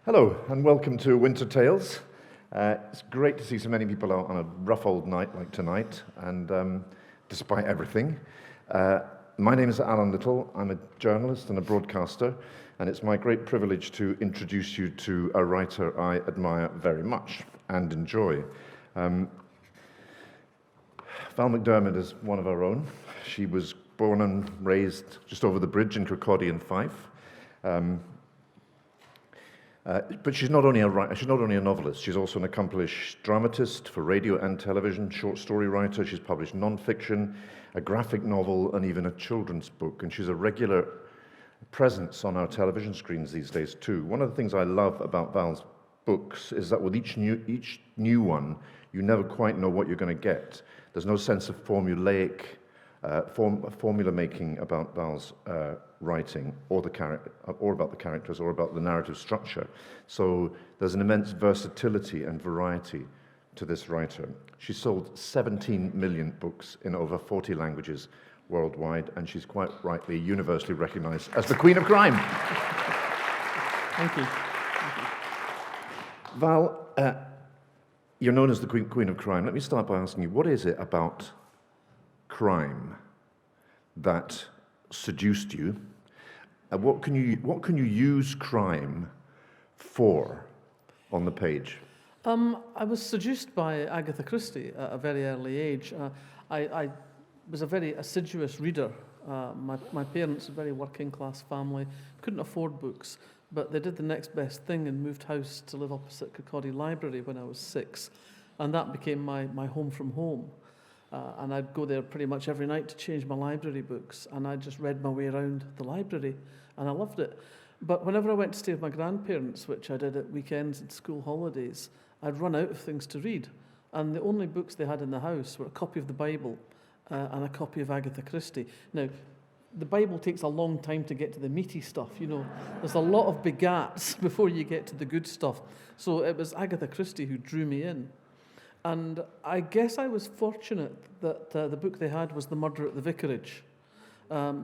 Hello, and welcome to Winter Tales. It's great to see so many people out on a rough old night like tonight, and despite everything. My name is Allan Little. I'm a journalist and a broadcaster, and it's my great privilege to introduce you to a writer I admire very much and enjoy. Val McDermid is one of our own. She was born and raised just over the bridge in Kirkcaldy in Fife. But she's not only a writer, she's not only a novelist, she's also an accomplished dramatist for radio and television, short story writer. She's published non-fiction, a graphic novel, and even a children's book. And she's a regular presence on our television screens these days too. One of the things I love about Val's books is that with each new one, you never quite know what you're going to get. There's no sense of formulaic formula making about Val's writing, or about the characters, or about the narrative structure. So there's an immense versatility and variety to this writer. She sold 17 million books in over 40 languages worldwide, and she's quite rightly universally recognized as the Queen of Crime. Thank you. Val, you're known as the Queen of Crime. Let me start by asking you, what is it about crime that seduced you? What can you use crime for on the page? I was seduced by Agatha Christie at a very early age. I was a very assiduous reader. My parents, a very working class family, couldn't afford books, but they did the next best thing and moved house to live opposite Kirkcaldy Library when I was 6, and that became my home from home. And I'd go there pretty much every night to change my library books, and I just read my way around the library, and I loved it. But whenever I went to stay with my grandparents, which I did at weekends and school holidays, I'd run out of things to read. And the only books they had in the house were a copy of the Bible and a copy of Agatha Christie. Now, the Bible takes a long time to get to the meaty stuff, you know. There's a lot of begats before you get to the good stuff. So it was Agatha Christie who drew me in. And I guess I was fortunate that the book they had was The Murder at the Vicarage,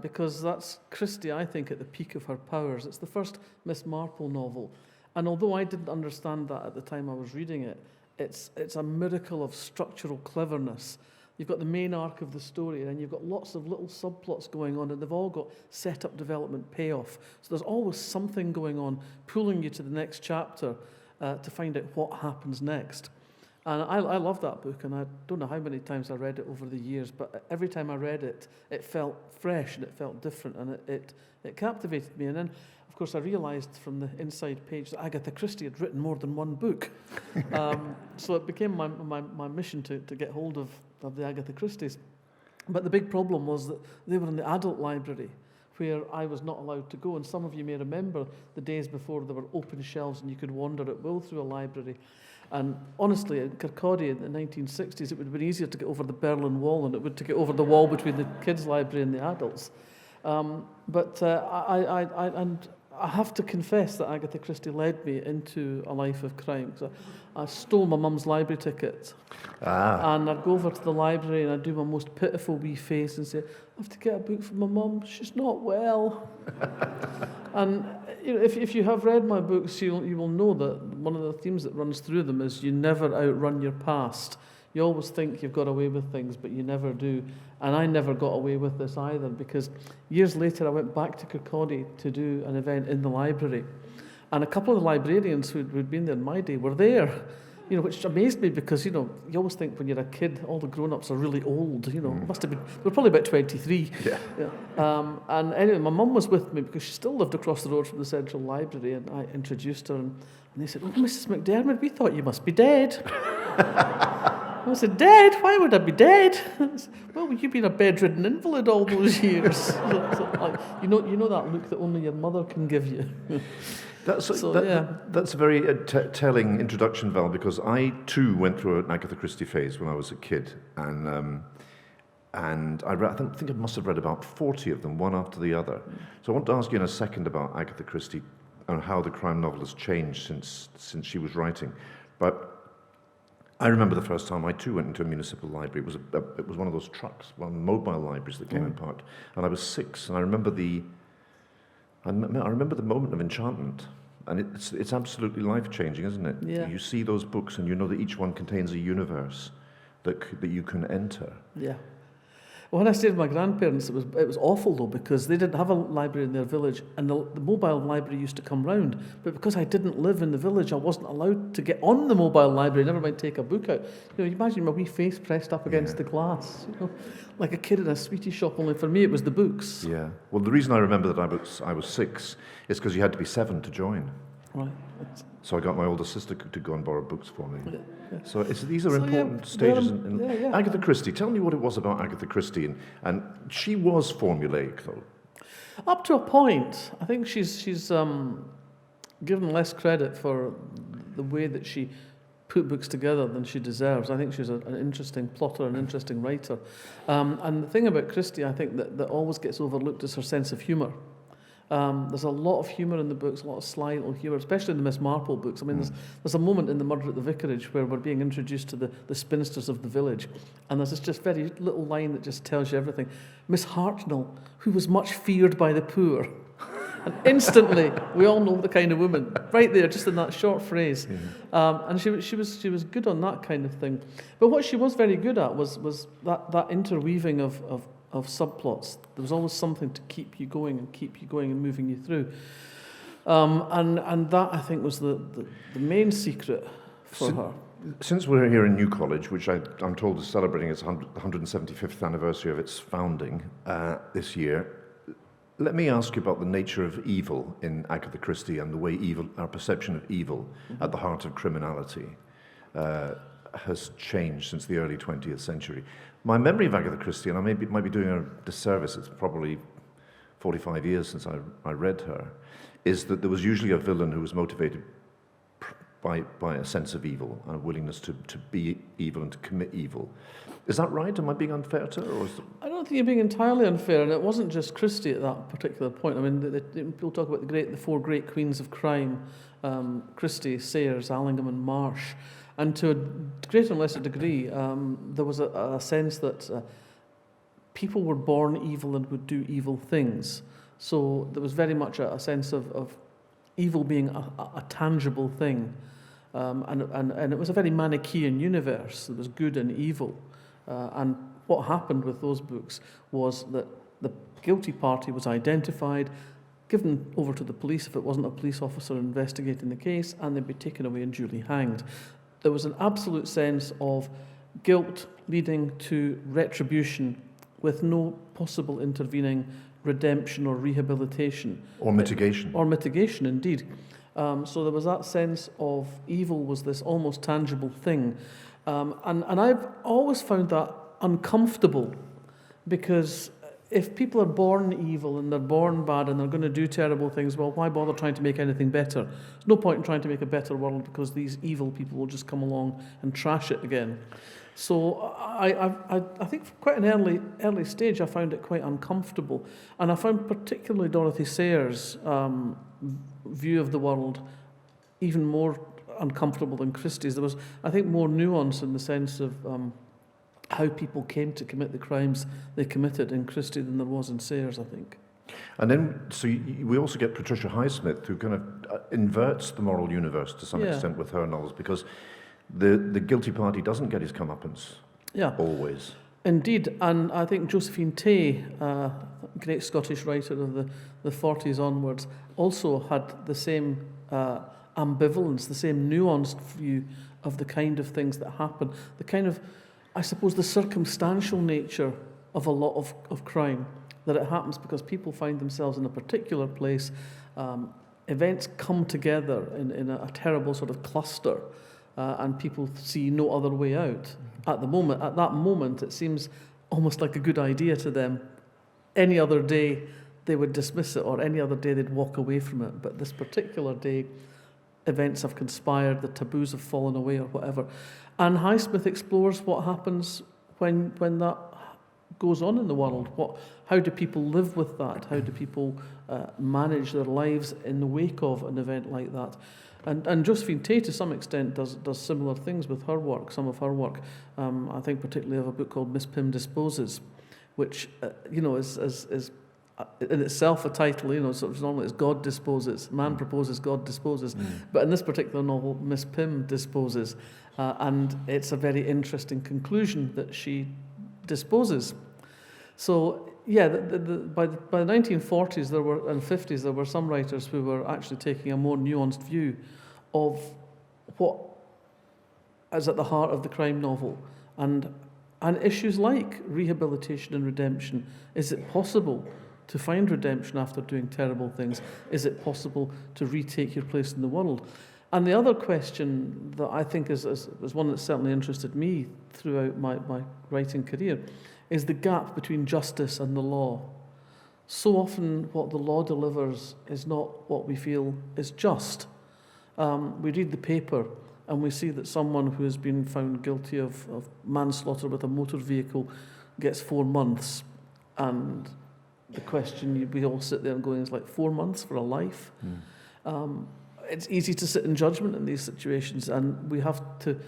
because that's Christie, I think, at the peak of her powers. It's the first Miss Marple novel. And although I didn't understand that at the time I was reading it, it's a miracle of structural cleverness. You've got the main arc of the story, and then you've got lots of little subplots going on, and they've all got setup, development, payoff. So there's always something going on, pulling you to the next chapter to find out what happens next. And I love that book, and I don't know how many times I read it over the years, but every time I read it, it felt fresh and it felt different, and it captivated me. And then, of course, I realised from the inside page that Agatha Christie had written more than one book. So it became my mission to get hold of the Agatha Christies. But the big problem was that they were in the adult library, where I was not allowed to go. And some of you may remember the days before there were open shelves and you could wander at will through a library. And honestly, in Kirkcaldy in the 1960s, it would have been easier to get over the Berlin Wall than it would to get over the wall between the kids' library and the adults. But I have to confess that Agatha Christie led me into a life of crime. So I stole my mum's library ticket. And I'd go over to the library and I'd do my most pitiful wee face and say, I have to get a book for my mum, she's not well. And you know, if you have read my books, you will know that one of the themes that runs through them is you never outrun your past. You always think you've got away with things, but you never do. And I never got away with this either, because years later I went back to Kirkcaldy to do an event in the library. And a couple of the librarians who'd been there in my day were there, you know, which amazed me because, you know, you always think when you're a kid, all the grown-ups are really old, you know. Must have been, they were probably about 23. Yeah. And anyway, my mum was with me because she still lived across the road from the Central Library, and I introduced her, and they said, oh, Mrs. McDermid, we thought you must be dead. I said, dead? Why would I be dead? Well, you've been a bedridden invalid all those years. You know that look that only your mother can give you. That's a very telling introduction, Val, because I too went through an Agatha Christie phase when I was a kid, and I think I must have read about 40 of them, one after the other. So I want to ask you in a second about Agatha Christie and how the crime novel has changed since she was writing. But I remember the first time I too went into a municipal library. It was one of those trucks, one of the mobile libraries that came in parked, and I was 6, and I remember the moment of enchantment And it's absolutely life-changing, isn't it? Yeah. You see those books and you know that each one contains a universe that you can enter. Yeah. Well, when I stayed with my grandparents, it was awful though, because they didn't have a library in their village, and the mobile library used to come round. But because I didn't live in the village, I wasn't allowed to get on the mobile library. Never mind take a book out. You imagine my wee face pressed up against the glass, like a kid in a sweetie shop. Only for me, it was the books. Yeah. Well, the reason I remember that I was 6 is because you had to be 7 to join. Right. So I got my older sister to go and borrow books for me. Yeah. So these are important stages. Agatha Christie, tell me what it was about Agatha Christie. And she was formulaic, though. Up to a point. I think she's given less credit for the way that she put books together than she deserves. I think she's an interesting plotter, an interesting writer. And the thing about Christie, I think, that always gets overlooked is her sense of humour. There's a lot of humour in the books, a lot of sly little humour, especially in the Miss Marple books. I mean, there's a moment in The Murder at the Vicarage where we're being introduced to the spinsters of the village, and there's this just very little line that just tells you everything. Miss Hartnell, who was much feared by the poor. And instantly, we all know the kind of woman, right there, just in that short phrase. And she was good on that kind of thing. But what she was very good at was that interweaving of subplots. There was always something to keep you going and moving you through. And that, I think, was the main secret for her. Since we're here in New College, which I'm told is celebrating its 175th anniversary of its founding this year, let me ask you about the nature of evil in Agatha Christie and the way our perception of evil at the heart of criminality has changed since the early 20th century. My memory of Agatha Christie, and I might be doing her a disservice, it's probably 45 years since I read her, is that there was usually a villain who was motivated by a sense of evil and a willingness to be evil and to commit evil. Is that right? Am I being unfair to her? Or I don't think you're being entirely unfair, and it wasn't just Christie at that particular point. I mean, people talk about the 4 great queens of crime, Christie, Sayers, Allingham and Marsh. And to a greater and lesser degree, there was a sense that people were born evil and would do evil things. So there was very much a sense of evil being a tangible thing. And it was a very Manichaean universe. There was good and evil. And what happened with those books was that the guilty party was identified, given over to the police if it wasn't a police officer investigating the case, and they'd be taken away and duly hanged. There was an absolute sense of guilt leading to retribution with no possible intervening redemption or rehabilitation. Or mitigation. Or mitigation, indeed. So there was that sense of evil was this almost tangible thing. And I've always found that uncomfortable, because if people are born evil and they're born bad and they're going to do terrible things, well, why bother trying to make anything better? There's no point in trying to make a better world, because these evil people will just come along and trash it again. So I think from quite an early stage I found it quite uncomfortable. And I found particularly Dorothy Sayers' view of the world even more uncomfortable than Christie's. There was, I think, more nuance in the sense of how people came to commit the crimes they committed in Christie than there was in Sayers, I think. And then, we also get Patricia Highsmith, who kind of inverts the moral universe to some extent with her novels, because the guilty party doesn't get his comeuppance. Yeah. Always. Indeed, and I think Josephine Tay, great Scottish writer of the 40s onwards, also had the same ambivalence, the same nuanced view of the kind of things that happen, the kind of, I suppose, the circumstantial nature of a lot of crime, that it happens because people find themselves in a particular place, events come together in a terrible sort of cluster, and people see no other way out. At that moment, it seems almost like a good idea to them. Any other day, they would dismiss it, or any other day, they'd walk away from it. But this particular day, events have conspired, the taboos have fallen away, or whatever. And Highsmith explores what happens when that goes on in the world. How do people live with that? How do people manage their lives in the wake of an event like that? And Josephine Tay, to some extent, does similar things with her work, some of her work. I think particularly of a book called Miss Pym Disposes, which, is in itself a title, sort of normally it's God disposes, man proposes, God disposes. But in this particular novel, Miss Pym disposes. And it's a very interesting conclusion that she disposes. So, yeah, by the 1940s and 50s, there were some writers who were actually taking a more nuanced view of what is at the heart of the crime novel, and issues like rehabilitation and redemption. Is it possible to find redemption after doing terrible things? Is it possible to retake your place in the world? And the other question that I think is one that certainly interested me throughout my writing career is the gap between justice and the law. So often what the law delivers is not what we feel is just. We read the paper and we see that someone who has been found guilty of manslaughter with a motor vehicle gets 4 months. And the question we all sit there and going is like 4 months for a life. It's easy to sit in judgment in these situations, and we have to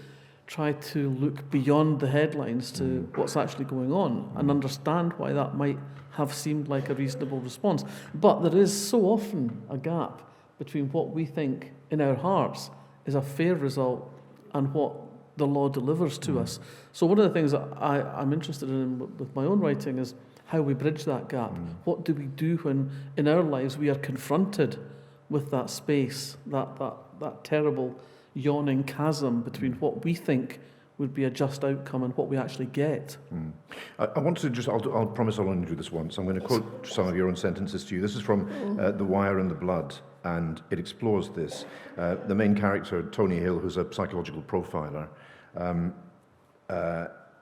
try to look beyond the headlines to what's actually going on and understand why that might have seemed like a reasonable response. But there is so often a gap between what we think in our hearts is a fair result and what the law delivers to us. So one of the things that I'm interested in with my own writing is how we bridge that gap. What do we do when in our lives we are confronted with that space, that terrible yawning chasm between what we think would be a just outcome and what we actually get? I want to just, I'll promise I'll only do this once. I'm going to quote some of your own sentences to you. This is from The Wire and the Blood, and it explores this. The main character, Tony Hill, who's a psychological profiler,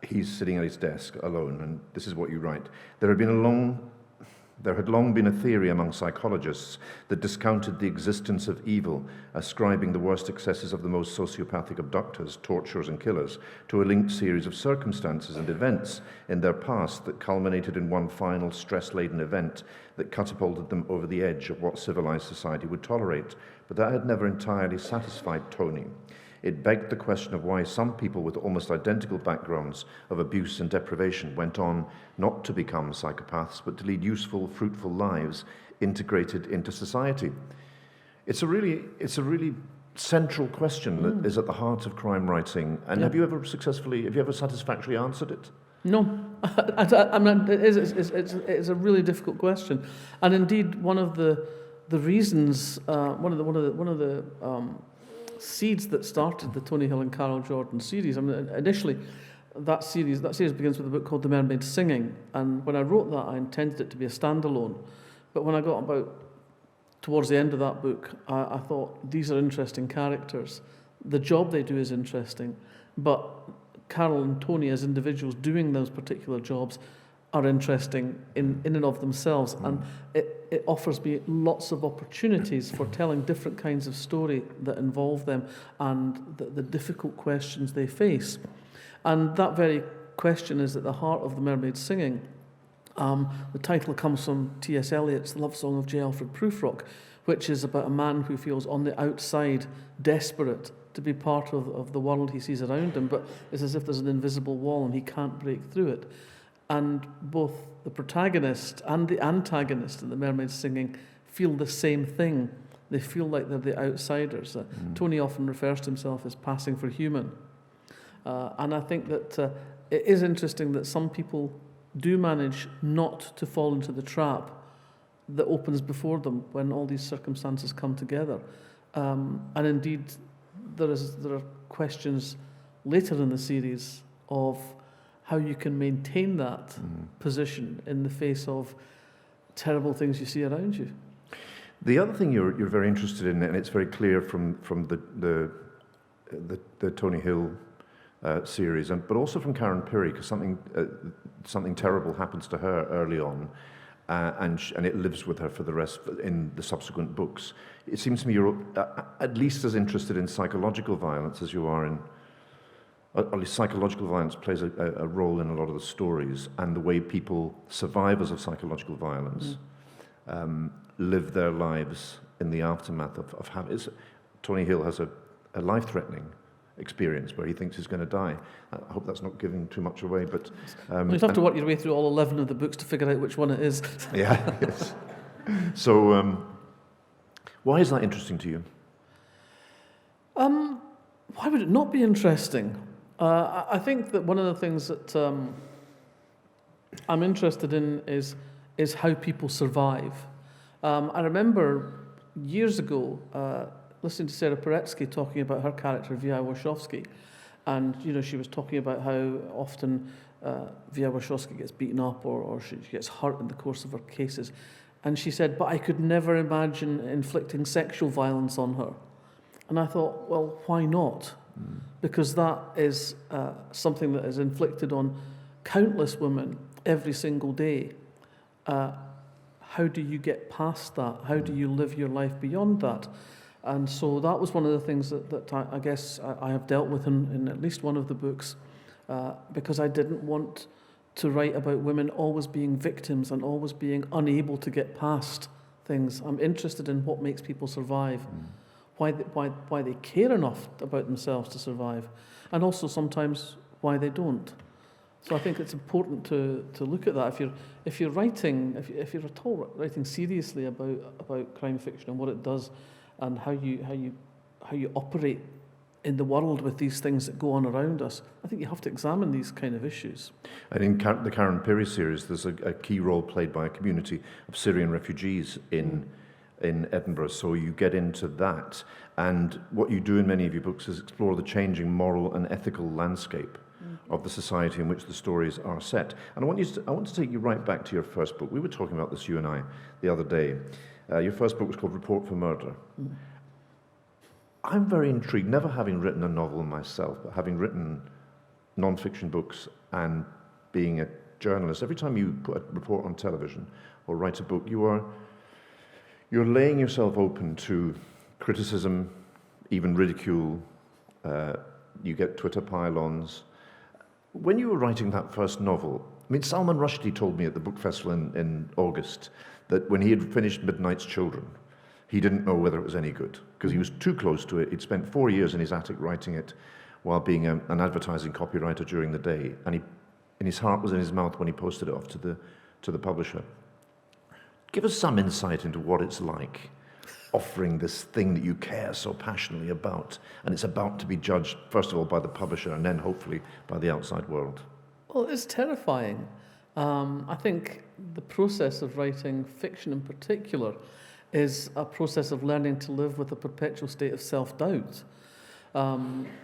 he's sitting at his desk alone, and this is what you write. There had long been a theory among psychologists that discounted the existence of evil, ascribing the worst excesses of the most sociopathic abductors, torturers, and killers to a linked series of circumstances and events in their past that culminated in one final stress-laden event that catapulted them over the edge of what civilized society would tolerate. But that had never entirely satisfied Tony. It begged the question of why some people with almost identical backgrounds of abuse and deprivation went on not to become psychopaths, but to lead useful, fruitful lives integrated into society. It's a really central question that is at the heart of crime writing. And have you ever satisfactorily answered it? No, I mean, it's a really difficult question, and indeed one of the reasons, one of the seeds that started the Tony Hill and Carol Jordan series. I mean, initially, that series begins with a book called The Mermaid Singing, and when I wrote that, I intended it to be a standalone. But when I got towards the end of that book, I thought, these are interesting characters. The job they do is interesting, but Carol and Tony as individuals doing those particular jobs are interesting in and of themselves, and it offers me lots of opportunities for telling different kinds of story that involve them and the difficult questions they face. And that very question is at the heart of The Mermaid Singing. The title comes from T.S. Eliot's Love Song of J. Alfred Prufrock, which is about a man who feels on the outside desperate to be part of the world he sees around him, but it's as if there's an invisible wall and he can't break through it. And both the protagonist and the antagonist in The Mermaid Singing feel the same thing. They feel like they're the outsiders. Tony often refers to himself as passing for human. And I think that it is interesting that some people do manage not to fall into the trap that opens before them when all these circumstances come together. And indeed, there are questions later in the series of how you can maintain that position in the face of terrible things you see around you. The other thing you're very interested in, and it's very clear from the Tony Hill series, but also from Karen Pirie, because something terrible happens to her early on, and it lives with her for the rest in the subsequent books. It seems to me you're at least as interested in psychological violence as you are in. At least psychological violence plays a role in a lot of the stories, and the way people, survivors of psychological violence, live their lives in the aftermath of having. Tony Hill has a life-threatening experience where he thinks he's going to die. I hope that's not giving too much away, but... You'd have to work your way through all 11 of the books to figure out which one it is. Yeah, yes. So, why is that interesting to you? Why would it not be interesting? I think that one of the things that I'm interested in is how people survive. I remember years ago listening to Sarah Paretsky talking about her character, V.I. Warshawski, and she was talking about how often V.I. Warshawski gets beaten up or she gets hurt in the course of her cases. And she said, but I could never imagine inflicting sexual violence on her. And I thought, well, why not? Because that is something that is inflicted on countless women every single day. How do you get past that? How do you live your life beyond that? And so that was one of the things that I guess I have dealt with in at least one of the books, because I didn't want to write about women always being victims and always being unable to get past things. I'm interested in what makes people survive, why they care enough about themselves to survive, and also sometimes why they don't. So I think it's important to look at that. If you're writing, if you're at all writing seriously about crime fiction and what it does, and how you operate in the world with these things that go on around us, I think you have to examine these kind of issues. And in the Karen Pirie series, there's a key role played by a community of Syrian refugees in Edinburgh, so you get into that. And what you do in many of your books is explore the changing moral and ethical landscape of the society in which the stories are set. And I want to take you right back to your first book. We were talking about this, you and I, the other day. Your first book was called Report for Murder. I'm very intrigued, never having written a novel myself, but having written non-fiction books and being a journalist. Every time you put a report on television or write a book, you're laying yourself open to criticism, even ridicule. You get Twitter pile-ons. When you were writing that first novel, I mean, Salman Rushdie told me at the book festival in August that when he had finished Midnight's Children, he didn't know whether it was any good because he was too close to it. He'd spent 4 years in his attic writing it while being an advertising copywriter during the day, and his heart was in his mouth when he posted it off to the publisher. Give us some insight into what it's like offering this thing that you care so passionately about, and it's about to be judged, first of all, by the publisher and then hopefully by the outside world. Well, it's terrifying. I think the process of writing fiction in particular is a process of learning to live with a perpetual state of self-doubt.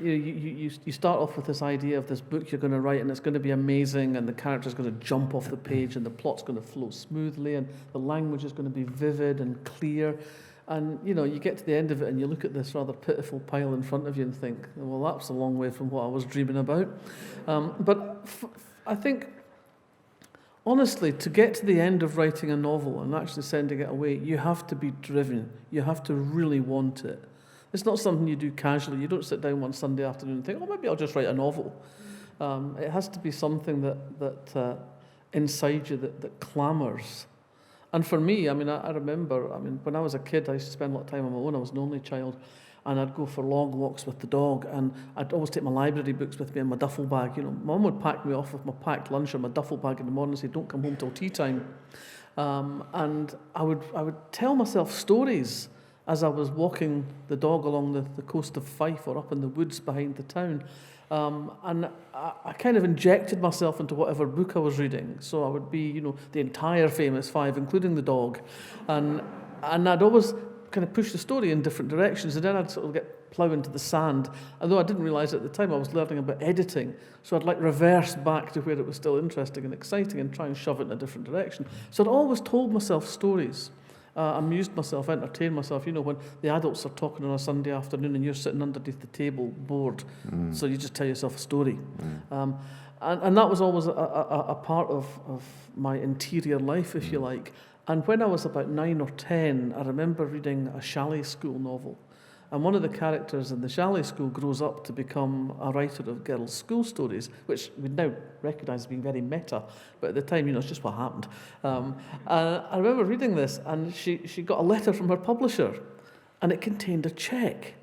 You start off with this idea of this book you're going to write and it's going to be amazing and the character's going to jump off the page and the plot's going to flow smoothly and the language is going to be vivid and clear. And, you get to the end of it and you look at this rather pitiful pile in front of you and think, well, that's a long way from what I was dreaming about. I think, honestly, to get to the end of writing a novel and actually sending it away, you have to be driven. You have to really want it. It's not something you do casually. You don't sit down one Sunday afternoon and think, maybe I'll just write a novel. It has to be something that inside you that clamours. And for me, I remember, when I was a kid, I used to spend a lot of time on my own. I was an only child. And I'd go for long walks with the dog, and I'd always take my library books with me in my duffel bag. Mum would pack me off with my packed lunch or my duffel bag in the morning and say, don't come home till tea time. And I would tell myself stories as I was walking the dog along the coast of Fife or up in the woods behind the town. And I kind of injected myself into whatever book I was reading. So I would be, the entire famous five, including the dog. And I'd always kind of push the story in different directions, and then I'd sort of plough into the sand. Although I didn't realise at the time I was learning about editing, so I'd reverse back to where it was still interesting and exciting and try and shove it in a different direction. So I'd always told myself stories, amused myself, entertained myself. When the adults are talking on a Sunday afternoon and you're sitting underneath the table bored, so you just tell yourself a story. And that was always a part of my interior life, if you like. And when I was about 9 or 10, I remember reading a chalet school novel. And one of the characters in the chalet school grows up to become a writer of girls' school stories, which we now recognise as being very meta, but at the time, it's just what happened. And I remember reading this, and she got a letter from her publisher, and it contained a cheque.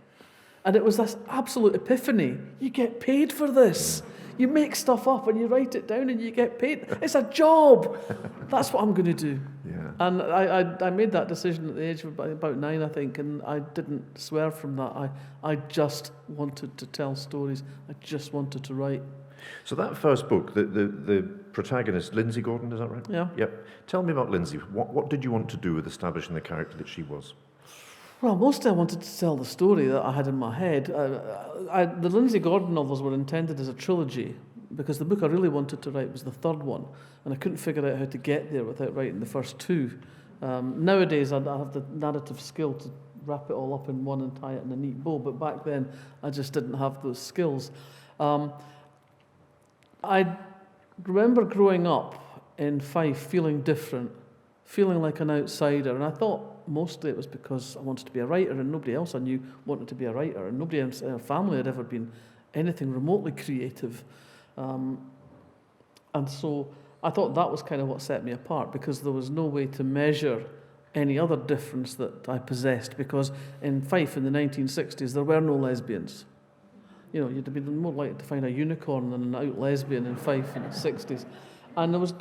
And it was this absolute epiphany. You get paid for this. You make stuff up and you write it down and you get paid. It's a job. That's what I'm going to do. Yeah. And I made that decision at the age of about 9, I think, and I didn't swerve from that. I just wanted to tell stories. I just wanted to write. So that first book, the protagonist, Lindsay Gordon, is that right? Yeah. Yep. Tell me about Lindsay. What did you want to do with establishing the character that she was? Well, mostly I wanted to tell the story that I had in my head. The Lindsay Gordon novels were intended as a trilogy because the book I really wanted to write was the third one, and I couldn't figure out how to get there without writing the first two. Nowadays, I have the narrative skill to wrap it all up in one and tie it in a neat bow, but back then I just didn't have those skills. I remember growing up in Fife feeling different, feeling like an outsider, and I thought mostly it was because I wanted to be a writer and nobody else I knew wanted to be a writer, and nobody in our family had ever been anything remotely creative. And so I thought that was kind of what set me apart, because there was no way to measure any other difference that I possessed, because in Fife in the 1960s there were no lesbians. You know, you'd have been more likely to find a unicorn than an out lesbian in Fife in the 60s. And there was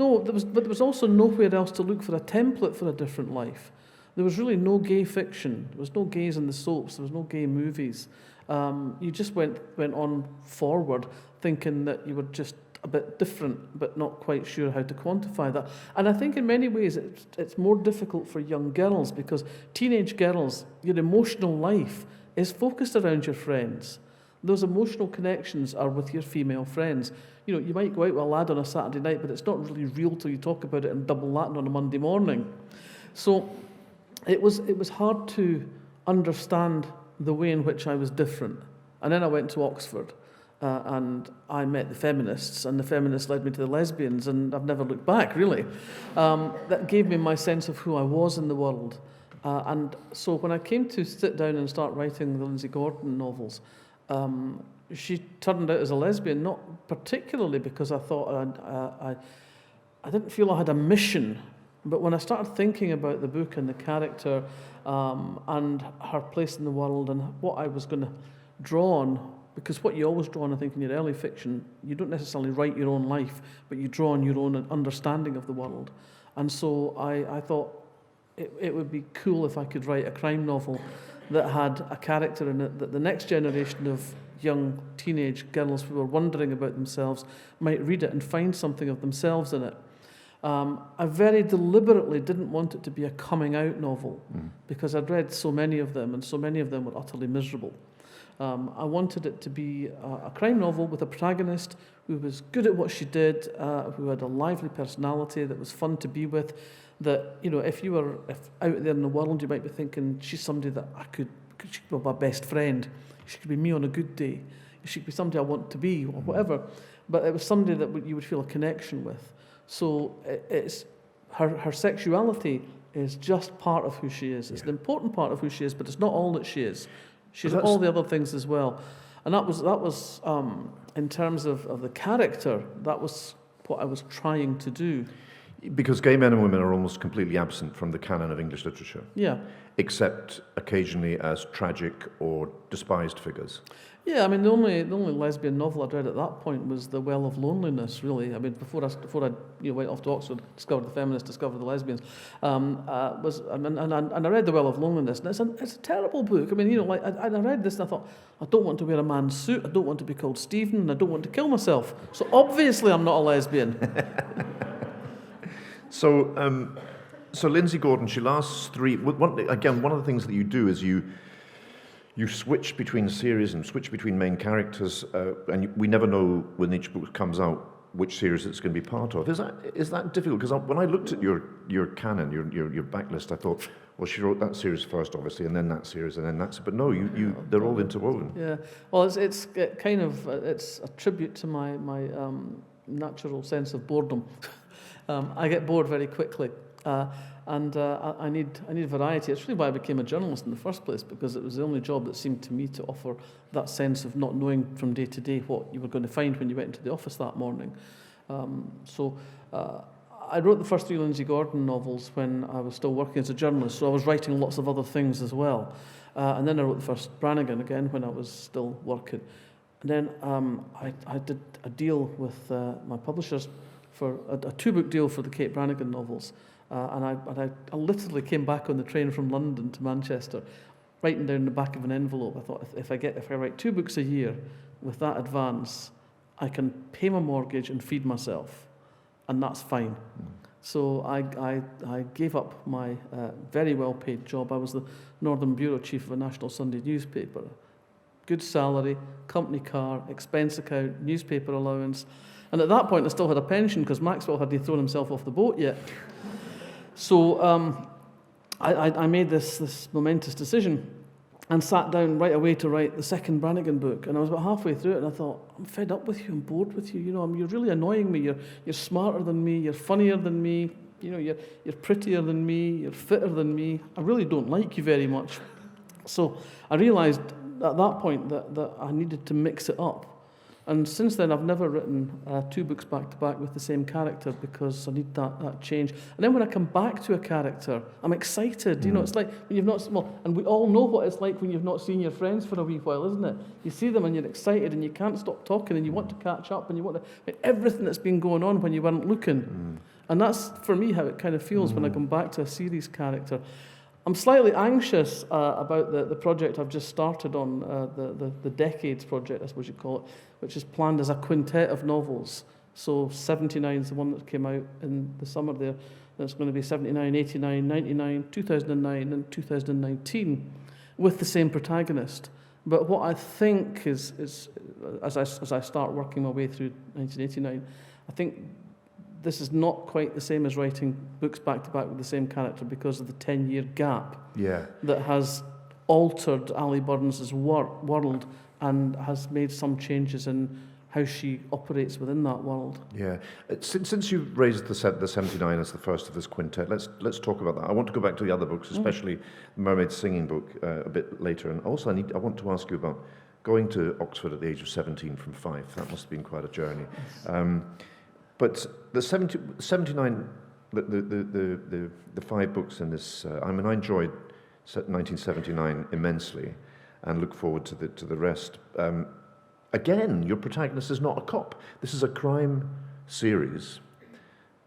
also nowhere else to look for a template for a different life. There was really no gay fiction. There was no gays in the soaps. There was no gay movies. You just went on forward thinking that you were just a bit different, but not quite sure how to quantify that. And I think in many ways it's more difficult for young girls, because teenage girls, your emotional life is focused around your friends. Those emotional connections are with your female friends. You know, you might go out with a lad on a Saturday night, but it's not really real till you talk about it in double Latin on a Monday morning. So it was hard to understand the way in which I was different. And then I went to Oxford and I met the feminists, and the feminists led me to the lesbians, and I've never looked back, really. That gave me my sense of who I was in the world. And so when I came to sit down and start writing the Lindsay Gordon novels, she turned out as a lesbian, not particularly because I thought I didn't feel I had a mission. But when I started thinking about the book and the character and her place in the world and what I was going to draw on, because what you always draw on, I think, in your early fiction, you don't necessarily write your own life, but you draw on your own understanding of the world. And so I thought it would be cool if I could write a crime novel that had a character in it that the next generation of young teenage girls who were wondering about themselves might read it and find something of themselves in it. I very deliberately didn't want it to be a coming-out novel because I'd read so many of them, and so many of them were utterly miserable. I wanted it to be a crime novel with a protagonist who was good at what she did, who had a lively personality that was fun to be with, that, you know, if out there in the world, you might be thinking, she's somebody that she could be my best friend. She could be me on a good day. She could be somebody I want to be, or whatever. But it was somebody that you would feel a connection with. So it's her sexuality is just part of who she is. It's an important part of who she is, but it's not all that she is. She's all the other things as well. And that was in terms of the character, that was what I was trying to do. Because gay men and women are almost completely absent from the canon of English literature. Yeah. Except occasionally as tragic or despised figures. Yeah, I mean, the only lesbian novel I'd read at that point was The Well of Loneliness, really. I mean, before I went off to Oxford, discovered the feminists, discovered the lesbians, and I read The Well of Loneliness, and it's a terrible book. I mean, you know, like I read this and I thought, I don't want to wear a man's suit, I don't want to be called Stephen, and I don't want to kill myself. So obviously I'm not a lesbian. So Lindsay Gordon, she lasts one of the things that you do is you switch between series and switch between main characters, and we never know when each book comes out which series it's going to be part of. Is that difficult? Because when I looked at your canon, your backlist, I thought, well, she wrote that series first, obviously, and then that series, and then that's. But no, they're all interwoven. Yeah, well, it's kind of it's a tribute to my natural sense of boredom. I get bored very quickly, and I need variety. It's really why I became a journalist in the first place, because it was the only job that seemed to me to offer that sense of not knowing from day to day what you were going to find when you went into the office that morning. So I wrote the first 3 Lindsay Gordon novels when I was still working as a journalist, so I was writing lots of other things as well. And then I wrote the first Brannigan again when I was still working. And then I did a deal with my publishers for a 2-book deal for the Kate Brannigan novels. And I literally came back on the train from London to Manchester, writing down in the back of an envelope. I thought, if I write 2 books a year with that advance, I can pay my mortgage and feed myself, and that's fine. So I gave up my very well-paid job. I was the Northern Bureau Chief of a national Sunday newspaper. Good salary, company car, expense account, newspaper allowance. And at that point, I still had a pension because Maxwell hadn't thrown himself off the boat yet. So I made this momentous decision and sat down right away to write the second Brannigan book. And I was about halfway through it, and I thought, I'm fed up with you, I'm bored with you. You know, you're really annoying me. You're smarter than me. You're funnier than me. You know, you're prettier than me. You're fitter than me. I really don't like you very much. So I realised at that point that I needed to mix it up. And since then, I've never written 2 books back to back with the same character because I need that change. And then when I come back to a character, I'm excited. You know, it's like when you've not, well, and we all know what it's like when you've not seen your friends for a wee while, isn't it? You see them and you're excited and you can't stop talking and you want to catch up and you want to, everything that's been going on when you weren't looking. And that's, for me, how it kind of feels when I come back to a series character. I'm slightly anxious about the project I've just started on, the Decades project, I suppose you call it, which is planned as a quintet of novels. So 79 is the one that came out in the summer there. There's going to be 79, 89, 99, 2009 and 2019 with the same protagonist. But what I think is as I start working my way through 1989, I think this is not quite the same as writing books back-to-back with the same character because of the 10-year gap that has altered Ali Burns' world and has made some changes in how she operates within that world. Yeah. Since you've raised the 79 as the first of this quintet, let's talk about that. I want to go back to the other books, especially the Mermaid Singing book a bit later. And also I want to ask you about going to Oxford at the age of 17 from Fife. That must have been quite a journey. Yes. But the 79, the 5 books in this, I enjoyed 1979 immensely and look forward to the rest. Again, your protagonist is not a cop. This is a crime series,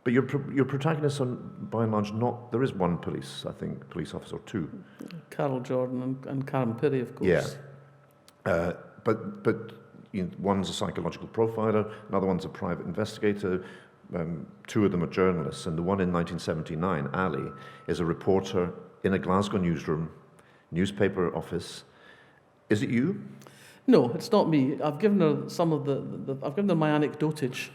but your protagonists are, by and large, not. There is one police officer or 2. Carol Jordan and Karen Pirie, of course. Yeah, but one's a psychological profiler, another one's a private investigator, 2 of them are journalists, and the one in 1979, Ali, is a reporter in a Glasgow newspaper office. Is it you? No, it's not me. I've given her some of I've given her my anecdotage,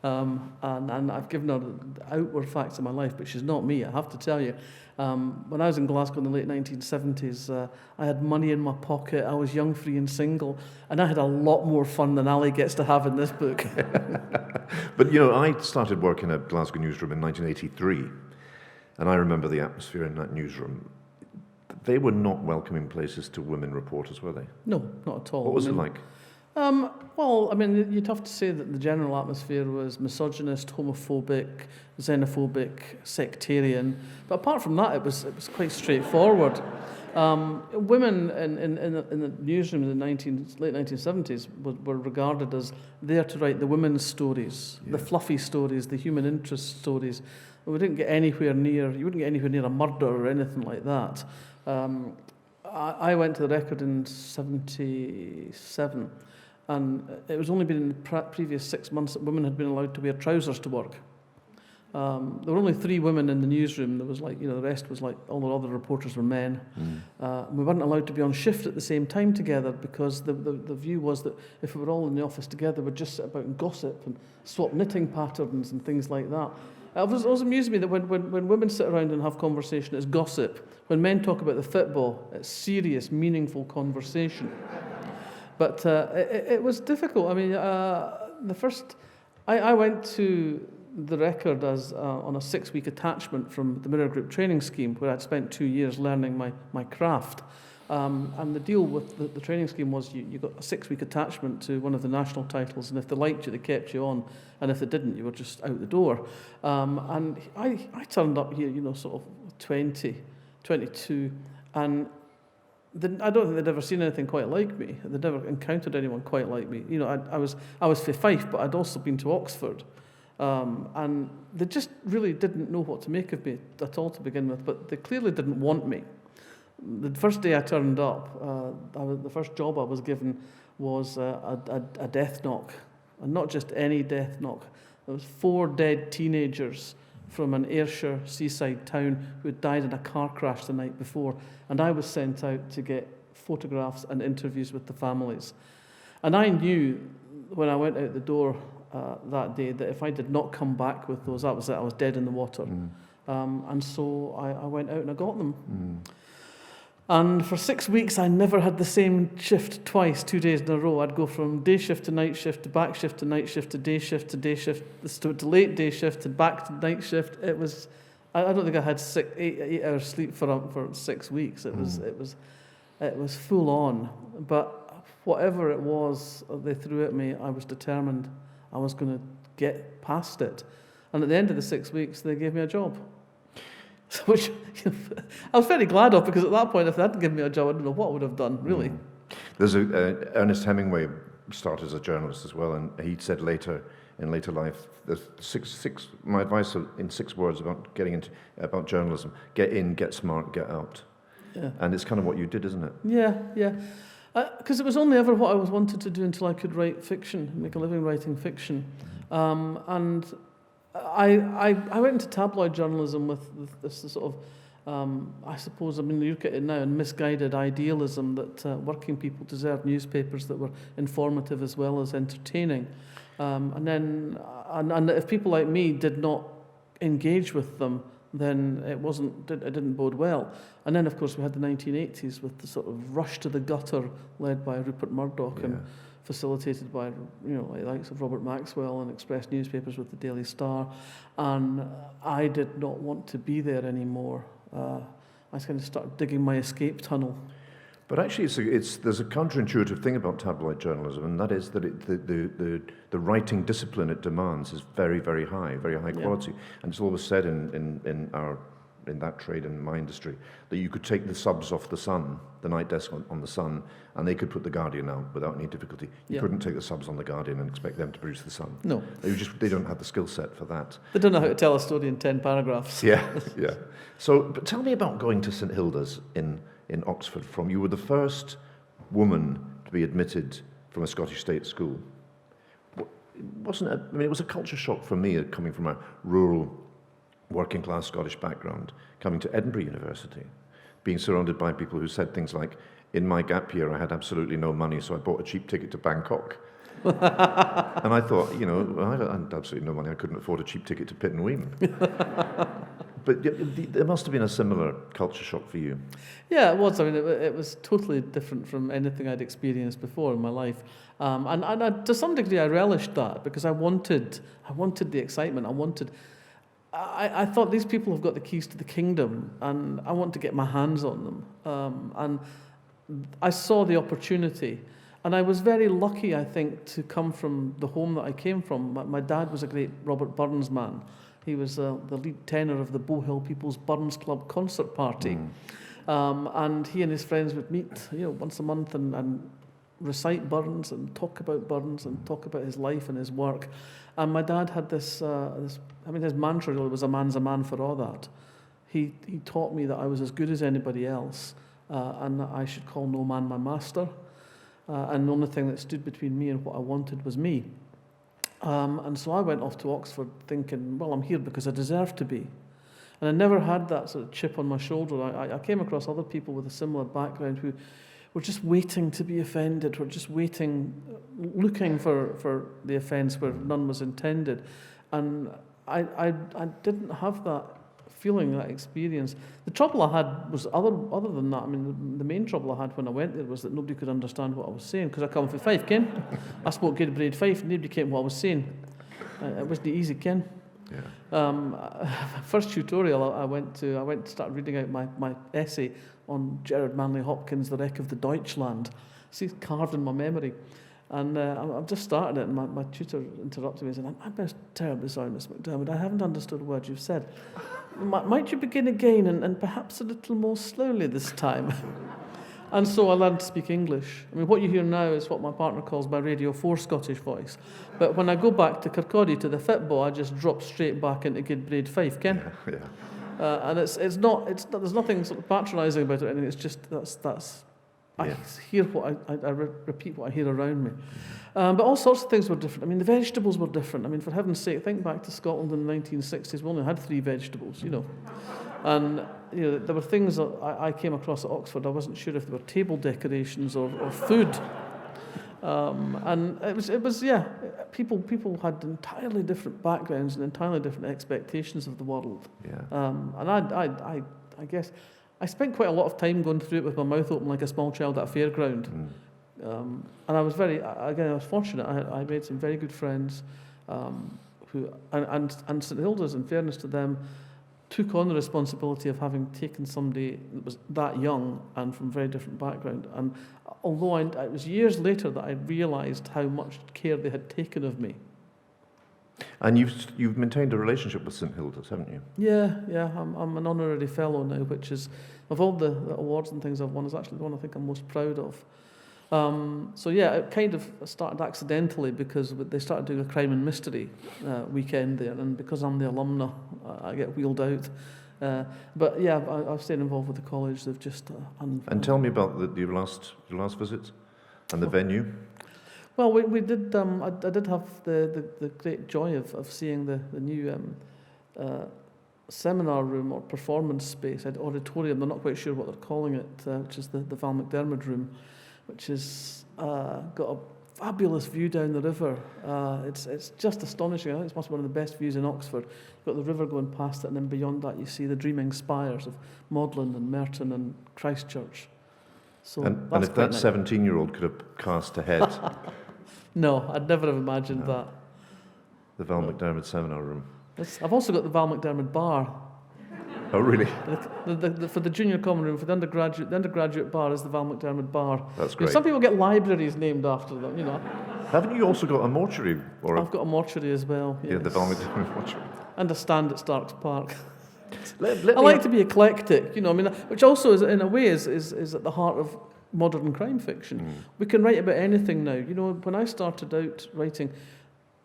and I've given her the outward facts of my life, but she's not me, I have to tell you. When I was in Glasgow in the late 1970s, I had money in my pocket, I was young, free and single, and I had a lot more fun than Ali gets to have in this book. But, I started work in a Glasgow newsroom in 1983, and I remember the atmosphere in that newsroom. They were not welcoming places to women reporters, were they? No, not at all. What was it like? Well, you'd have to say that the general atmosphere was misogynist, homophobic, xenophobic, sectarian. But apart from that, it was quite straightforward. Women in the newsroom in the late 1970s were regarded as there to write the women's stories, the fluffy stories, the human interest stories. You wouldn't get anywhere near a murder or anything like that. I went to the Record in 77, and it was only been in the previous 6 months that women had been allowed to wear trousers to work. There were only 3 women in the newsroom. There was the rest was all the other reporters were men. We weren't allowed to be on shift at the same time together because the view was that if we were all in the office together, we'd just sit about and gossip and swap knitting patterns and things like that. It always amused me that when women sit around and have conversation, it's gossip. When men talk about the football, it's serious, meaningful conversation. But it was difficult. I went to the Record as on a 6-week attachment from the Mirror Group training scheme, where I'd spent 2 years learning my craft. And the deal with the training scheme was you got a 6-week attachment to one of the national titles, and if they liked you, they kept you on, and if they didn't, you were just out the door. And I turned up here, sort of 20, 22, and I don't think they'd ever seen anything quite like me. They'd never encountered anyone quite like me. You know, I was from Fife, but I'd also been to Oxford. And they just really didn't know what to make of me at all to begin with, but they clearly didn't want me. The first day I turned up, the first job I was given was a death knock, and not just any death knock. There was 4 dead teenagers from an Ayrshire seaside town who had died in a car crash the night before, and I was sent out to get photographs and interviews with the families. And I knew when I went out the door that day that if I did not come back with those, that was it, I was dead in the water. And so I went out and I got them. And for 6 weeks, I never had the same shift twice, 2 days in a row. I'd go from day shift to night shift to back shift to night shift to day shift to late day shift to back to night shift. It was, I don't think I had 8 hours sleep for 6 weeks. It was full on. But whatever it was they threw at me, I was determined I was going to get past it. And at the end of the 6 weeks, they gave me a job. Which I was very glad of, because at that point, if they hadn't given me a job, I don't know what I would have done, really. There's Ernest Hemingway started as a journalist as well, and he said in later life, there's my advice in 6 words about journalism: get in, get smart, get out. Yeah. And it's kind of what you did, isn't it? Yeah. Because it was only ever what I wanted to do until I could write fiction, make a living writing fiction. And I went into tabloid journalism with this sort of, I suppose, I mean, you look at it now, and misguided idealism that working people deserved newspapers that were informative as well as entertaining. And if people like me did not engage with them, then it didn't bode well. And then, of course, we had the 1980s with the sort of rush to the gutter led by Rupert Murdoch and facilitated by, like the likes of Robert Maxwell and Express newspapers with the Daily Star. And I did not want to be there anymore. I kind of started digging my escape tunnel. But actually, there's a counterintuitive thing about tabloid journalism, and that is that the writing discipline it demands is very, very high quality. And it's always said in that trade, in my industry, that you could take the subs off the Sun, the night desk on the Sun, and they could put the Guardian out without any difficulty. You couldn't take the subs on the Guardian and expect them to produce the Sun. No. They don't have the skill set for that. They don't know how to tell a story in 10 paragraphs. Yeah. So, but tell me about going to St Hilda's in Oxford. You were the first woman to be admitted from a Scottish state school. It was a culture shock for me, coming from a rural, working-class Scottish background, coming to Edinburgh University, being surrounded by people who said things like, in my gap year, I had absolutely no money, so I bought a cheap ticket to Bangkok. And I thought, I had absolutely no money. I couldn't afford a cheap ticket to Pittenweem. But there must have been a similar culture shock for you. Yeah, it was. I mean, it was totally different from anything I'd experienced before in my life. And to some degree, I relished that, because I wanted the excitement. I thought these people have got the keys to the kingdom, and I want to get my hands on them. And I saw the opportunity. And I was very lucky, I think, to come from the home that I came from. My dad was a great Robert Burns man. He was the lead tenor of the Bow Hill People's Burns Club concert party. And he and his friends would meet once a month and recite Burns and talk about Burns and talk about his life and his work. And my dad had his mantra really was, a man's a man for all that. He taught me that I was as good as anybody else, and that I should call no man my master. And the only thing that stood between me and what I wanted was me. And so I went off to Oxford thinking, well, I'm here because I deserve to be. And I never had that sort of chip on my shoulder. I came across other people with a similar background who were just waiting to be offended, were just waiting, looking for the offence where none was intended. And I didn't have that feeling, that experience. The trouble I had was other than that. I mean, the main trouble I had when I went there was that nobody could understand what I was saying, because I come from Fife, Ken. I spoke good braid Fife, and nobody came what I was saying. It wasn't easy, Ken. First tutorial I went to start reading out my essay on Gerard Manley Hopkins' The Wreck of the Deutschland. See, it's carved in my memory. And I've just started it, and my tutor interrupted me and said, I'm terribly sorry, Miss McDermid, I haven't understood a word you've said. Might you begin again, and perhaps a little more slowly this time? And so I learned to speak English. I mean, what you hear now is what my partner calls my Radio 4 Scottish voice. But when I go back to Kirkcaldy to the Fitbo, I just drop straight back into good Braid Fife, Ken. Yeah. And it's not, there's nothing sort of patronising about it. I mean, it's just, I hear what I repeat what I hear around me. But all sorts of things were different. I mean, the vegetables were different. I mean, for heaven's sake, think back to Scotland in the 1960s. We only had 3 vegetables, And, there were things that I came across at Oxford. I wasn't sure if they were table decorations or food. And it was people had entirely different backgrounds and entirely different expectations of the world. Yeah. And I guess I spent quite a lot of time going through it with my mouth open like a small child at a fairground. And I was I was fortunate. I made some very good friends who St Hilda's, in fairness to them, took on the responsibility of having taken somebody that was that young and from very different background. And although it was years later that I realised how much care they had taken of me. And you've maintained a relationship with St Hilda's, haven't you? Yeah. I'm an honorary fellow now, which is, of all the awards and things I've won, is actually the one I think I'm most proud of. It kind of started accidentally because they started doing a crime and mystery weekend there, and because I'm the alumna, I get wheeled out. But yeah, I've stayed involved with the college. They've just and tell me about your last visits and the venue. Well, we did. I did have the great joy of seeing the new seminar room or performance space, auditorium. They're not quite sure what they're calling it, which is the Val McDermid room, which has got a fabulous view down the river. It's just astonishing. I think it's must be one of the best views in Oxford. You've got the river going past it, and then beyond that you see the dreaming spires of Magdalen and Merton and Christchurch. So and if that 17-year-old could have cast a head... No, I'd never have imagined that. The Val McDermid seminar room. I've also got the Val McDermid bar. Oh, really? For the junior common room, for the undergraduate bar is the Val McDermid bar. That's great. Some people get libraries named after them, Haven't you also got a mortuary? I've got a mortuary as well. Yes. Yeah, the Val McDermid mortuary. And a stand at Starks Park. I like to be eclectic, which also is, in a way, is at the heart of modern crime fiction. We can write about anything now. When I started out writing,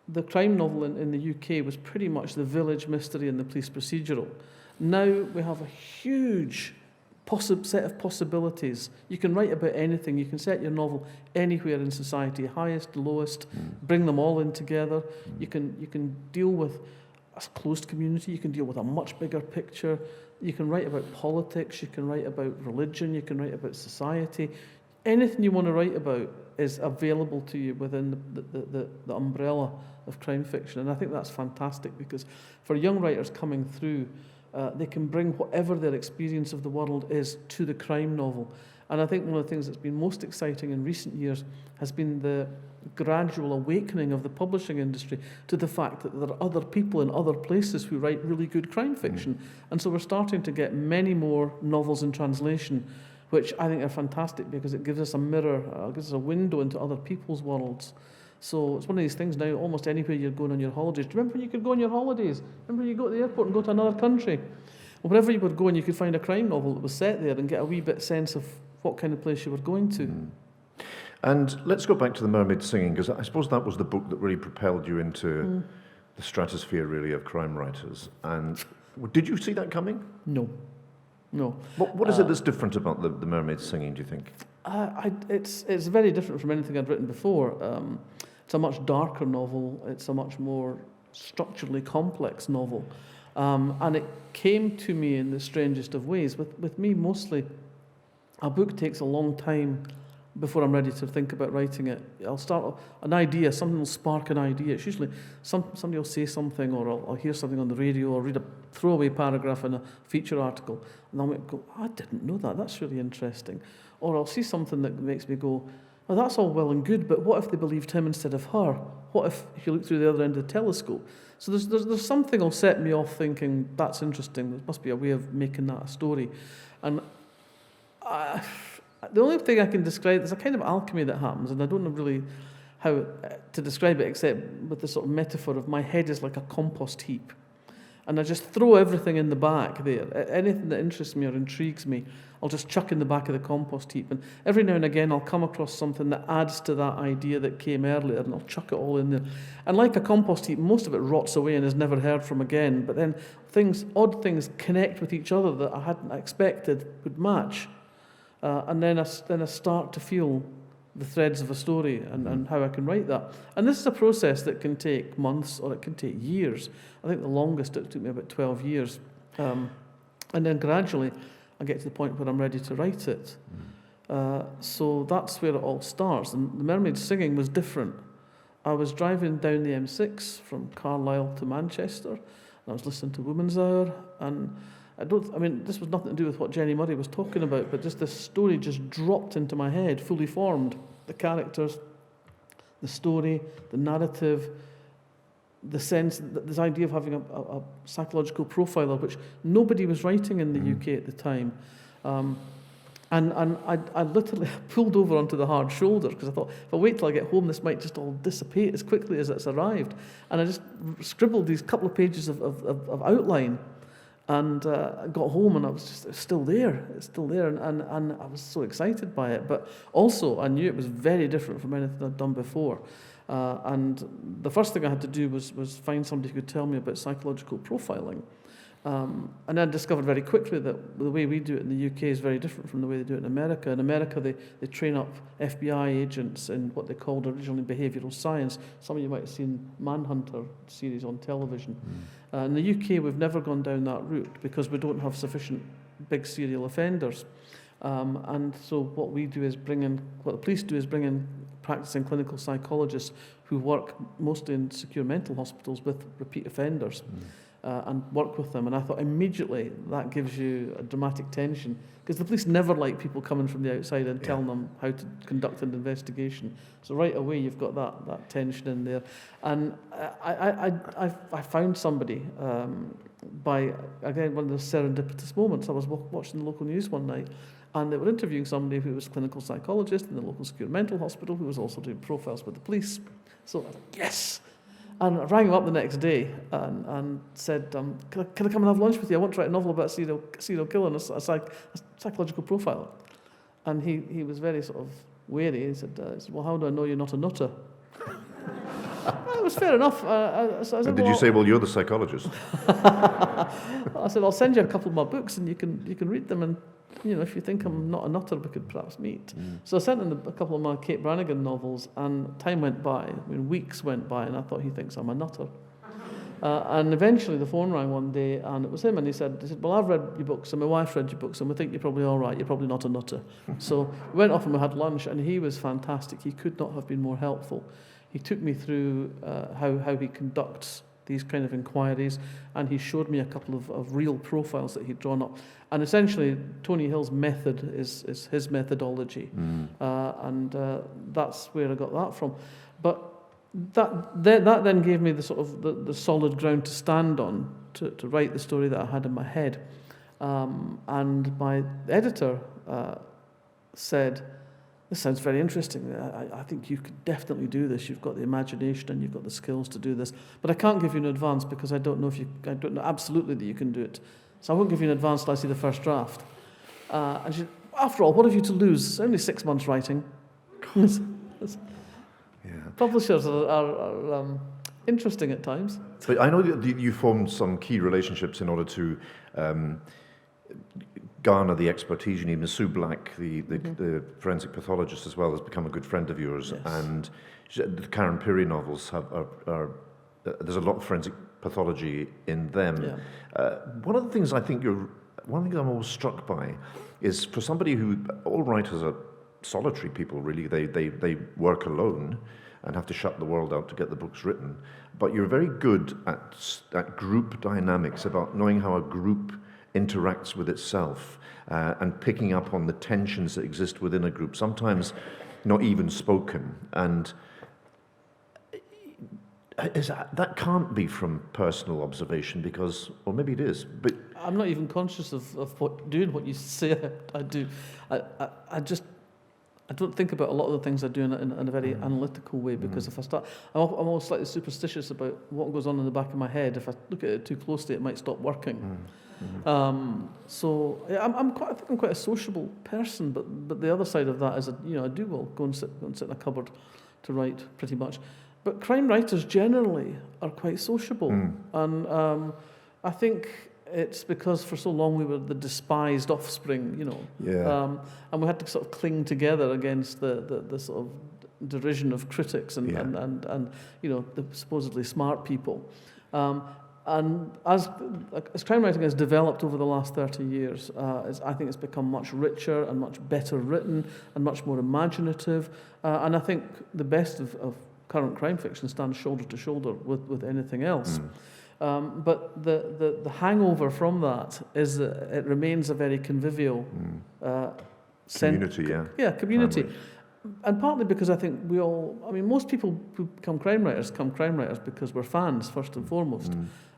the crime novel in the UK was pretty much the village mystery and the police procedural. Now we have a huge set of possibilities. You can write about anything. You can set your novel anywhere in society, highest, lowest, bring them all in together. You can deal with a closed community. You can deal with a much bigger picture. You can write about politics, you can write about religion, you can write about society. Anything you want to write about is available to you within the umbrella of crime fiction. And I think that's fantastic because for young writers coming through, they can bring whatever their experience of the world is to the crime novel. And I think one of the things that's been most exciting in recent years has been the gradual awakening of the publishing industry to the fact that there are other people in other places who write really good crime fiction. And so we're starting to get many more novels in translation, which I think are fantastic because it gives us a mirror, gives us a window into other people's worlds. So it's one of these things now, almost anywhere you're going on your holidays. Do you remember when you could go on your holidays? Remember when you go to the airport and go to another country? Well, wherever you were going, you could find a crime novel that was set there and get a wee bit sense of what kind of place you were going to. And let's go back to The Mermaid Singing, because I suppose that was the book that really propelled you into the stratosphere, really, of crime writers. And did you see that coming? No. What is it that's different about The Mermaid Singing, do you think? It's very different from anything I'd written before. It's a much darker novel. It's a much more structurally complex novel. And it came to me in the strangest of ways. With me, mostly, a book takes a long time before I'm ready to think about writing it. I'll start an idea, something will spark an idea. It's usually somebody will say something, or I'll hear something on the radio, or read a throwaway paragraph in a feature article, and I'll go, I didn't know that, that's really interesting. Or I'll see something that makes me go, well, that's all well and good, but what if they believed him instead of her? What if you look through the other end of the telescope? So there's something will set me off thinking, that's interesting, there must be a way of making that a story. And the only thing I can describe, there's a kind of alchemy that happens, and I don't know really how to describe it except with the sort of metaphor of my head is like a compost heap. And I just throw everything in the back there. Anything that interests me or intrigues me, I'll just chuck in the back of the compost heap. And every now and again, I'll come across something that adds to that idea that came earlier, and I'll chuck it all in there. And like a compost heap, most of it rots away and is never heard from again. But then odd things connect with each other that I hadn't expected would match. And then I start to feel the threads of a story and how I can write that. And this is a process that can take months or it can take years. I think the longest it took me about 12 years. And then gradually I get to the point where I'm ready to write it. So that's where it all starts. And The Mermaid Singing was different. I was driving down the M6 from Carlisle to Manchester, and I was listening to Woman's Hour, and this was nothing to do with what Jenny Murray was talking about, but just this story just dropped into my head, fully formed. The characters, the story, the narrative, the sense, this idea of having a psychological profiler, which nobody was writing in the UK at the time. And I literally pulled over onto the hard shoulder because I thought, if I wait till I get home, this might just all dissipate as quickly as it's arrived. And I just scribbled these couple of pages of outline. And I got home and it's still there. It's still there, and I was so excited by it. But also, I knew it was very different from anything I'd done before. And the first thing I had to do was find somebody who could tell me about psychological profiling. And I discovered very quickly that the way we do it in the UK is very different from the way they do it in America. In America, they train up FBI agents in what they called originally behavioural science. Some of you might have seen Manhunter series on television. In the UK, we've never gone down that route because we don't have sufficient big serial offenders. And so what the police do is bring in practicing clinical psychologists who work mostly in secure mental hospitals with repeat offenders. And work with them. And I thought immediately that gives you a dramatic tension, because the police never like people coming from the outside and telling them how to conduct an investigation. So right away you've got that tension in there. And I found somebody by, again, one of those serendipitous moments. I was watching the local news one night, and they were interviewing somebody who was a clinical psychologist in the local secure mental hospital who was also doing profiles with the police. So I thought, yes! And I rang him up the next day and said, can I come and have lunch with you? I want to write a novel about a serial killer and a psychological profiler. And he was very sort of wary. He said, well, how do I know you're not a nutter? Well, it was fair enough. So I said, and did you say, well, you're the psychologist? I said, I'll send you a couple of my books and you can read them, and if you think I'm not a nutter, we could perhaps meet. So I sent him a couple of my Kate Brannigan novels, and time went by, weeks went by, and I thought he thinks I'm a nutter. And eventually the phone rang one day, and it was him, and he said, well, I've read your books, and my wife read your books, and we think you're probably all right, you're probably not a nutter. So we went off and we had lunch, and he was fantastic. He could not have been more helpful. He took me through how he conducts these kind of inquiries, and he showed me a couple of real profiles that he'd drawn up. And essentially, Tony Hill's method is his methodology, and that's where I got that from. But that then gave me the sort of the solid ground to stand on to write the story that I had in my head. And my editor said, this sounds very interesting. I think you could definitely do this. You've got the imagination and you've got the skills to do this. But I can't give you an advance because I don't know absolutely that you can do it. So I won't give you an advance till I see the first draft. And she said, after all, what have you to lose? It's only 6 months writing. Publishers are interesting at times. But I know that you formed some key relationships in order to garner the expertise you need. Ms. Sue Black, the forensic pathologist as well, has become a good friend of yours. Yes. And the Karen Pirie novels are there's a lot of forensic pathology in them. Yeah. One of the things I'm always struck by is, for somebody who, all writers are solitary people really, they work alone and have to shut the world out to get the books written. But you're very good at group dynamics, about knowing how a group interacts with itself and picking up on the tensions that exist within a group, sometimes not even spoken. And that can't be from personal observation, because, or maybe it is, but I'm not even conscious of doing what you say I do. I don't think about a lot of the things I do in a very analytical way, because if I start, I'm always slightly superstitious about what goes on in the back of my head. If I look at it too closely, it might stop working. So yeah, I think I'm quite a sociable person, but the other side of that is, I do well go and sit in a cupboard to write pretty much. But crime writers generally are quite sociable, and I think it's because for so long we were the despised offspring, and we had to sort of cling together against the sort of derision of critics and the supposedly smart people. And as crime writing has developed over the last 30 years, I think it's become much richer and much better written and much more imaginative. And I think the best of current crime fiction stands shoulder to shoulder with anything else. But the hangover from that is that it remains a very convivial community, community. And partly because I think most people who become crime writers because we're fans first and foremost.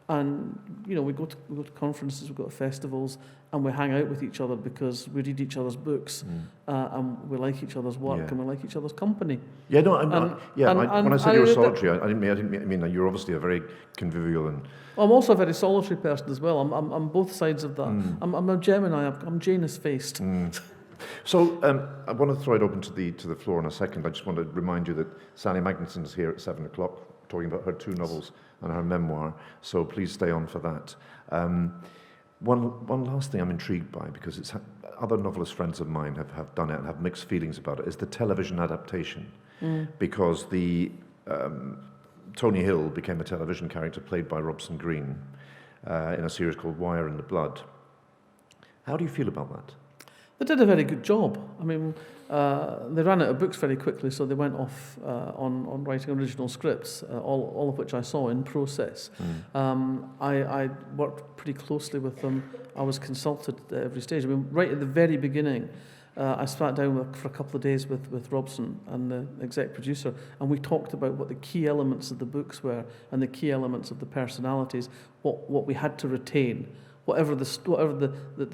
And we go to conferences, we go to festivals, and we hang out with each other because we read each other's books, and we like each other's work, and we like each other's company. Yeah, no, when I said you were solitary, I didn't mean that. You're obviously a very convivial and. I'm also a very solitary person as well. I'm both sides of that. I'm a Gemini. I'm Janus-faced. So I want to throw it open to the floor in a second. I just want to remind you that Sally Magnuson is here at 7:00, talking about her 2 novels and her memoir. So please stay on for that. One last thing I'm intrigued by, because it's other novelist friends of mine have done it and have mixed feelings about it, is the television adaptation. Because the Tony Hill became a television character played by Robson Green in a series called Wire in the Blood. How do you feel about that? They did a very good job. I mean, they ran out of books very quickly, so they went off on writing original scripts, all of which I saw in process. I worked pretty closely with them. I was consulted at every stage. I mean, right at the very beginning, I sat down for a couple of days with Robson and the exec producer, and we talked about what the key elements of the books were and the key elements of the personalities, what we had to retain. Whatever the